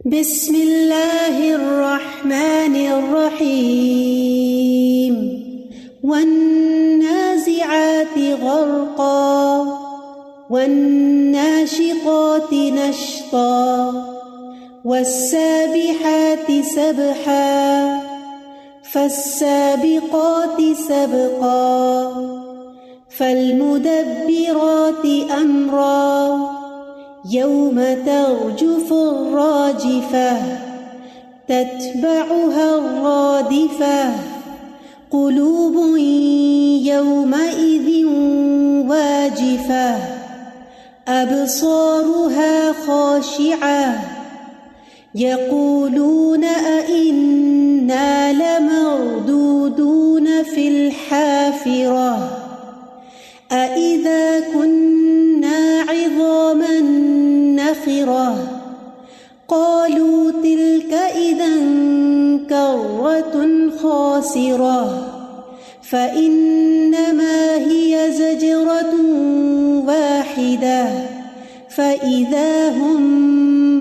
بسم الله الرحمن الرحيم والنازعات غرقا والناشطات نشطا والسابحات سبحا فالسابقات سبقا فالمدبرات أمرا يوم ترجف الراجفة تتبعها الرادفة قلوب يومئذ واجفة أبصارها خاشعة يقولون أئنا لمردودون في الحافرة أئذا كنا عظاما نخرة قالوا تلك إذا كرة خاسرة فإنما هي زجرة واحدة فإذا هم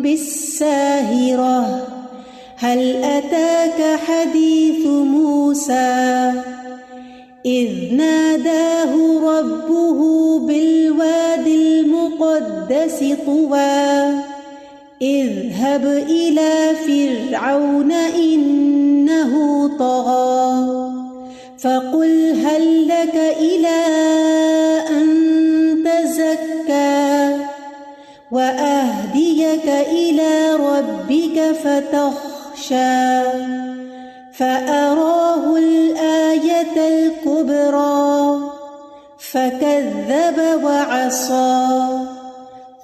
بالساهرة هل أتاك حديث موسى إذ ناداه ربه بالواد المقدس طوى اذهب إلى فرعون إنه طغى فقل هل لك إلى أن تزكى وأهديك إلى ربك فتخشى فأراه الآية الكبرى فكذب وعصى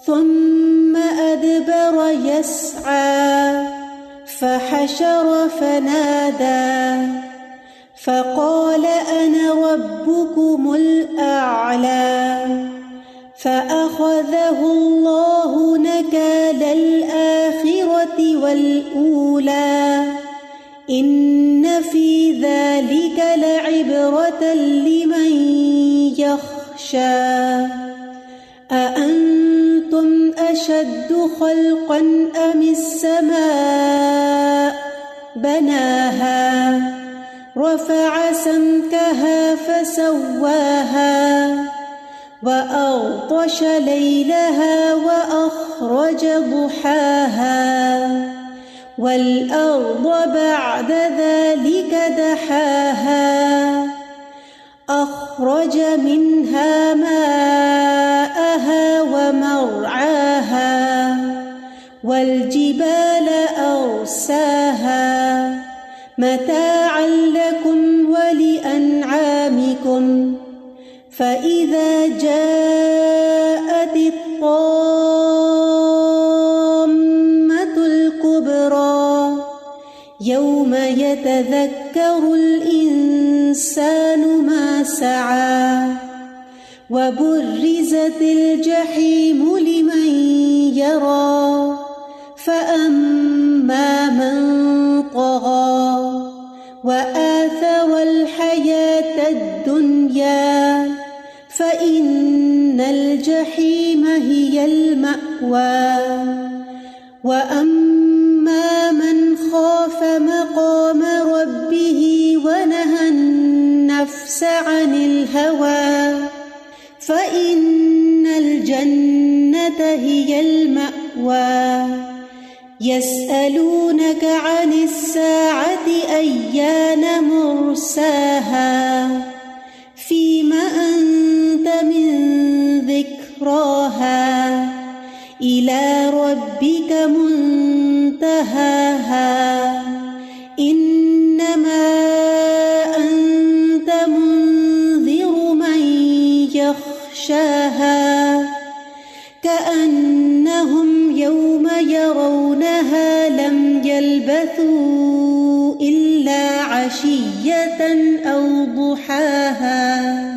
ثم أدبر يسعى فحشر فنادى فقال أنا ربكم الأعلى فأخذه الله نكال الآخرة والأولى إن في ذلك لعبرة لمن يخشى أأنتم أشد خلقا أم السماء بناها رفع سمكها فسواها وأغطش ليلها وأخرج ضحاها والأرض بعد ذلك دحاها أخرج منها ماءها ومرعاها والجبال أرساها متاعا لكم ولأنعامكم فإذا جاءت الطامة الكبرى يوم يتذكر الإنسان ما سعى وبرزت الجحيم لمن يرى فأما من طغى وآثر الحياة الدنيا فإن الجحيم هي المأوى وأما من خاف مقام ربه ونهى النفس عن الهوى فإن الجنة هي المأوى يسألونك عن الساعة أيان مرساها فيم أنت من ذكراها إلى ربك منتهاها إنما أنت منذر من يخشاها كأنهم يوم يرونها لم يلبثوا إلا عشية أو ضحاها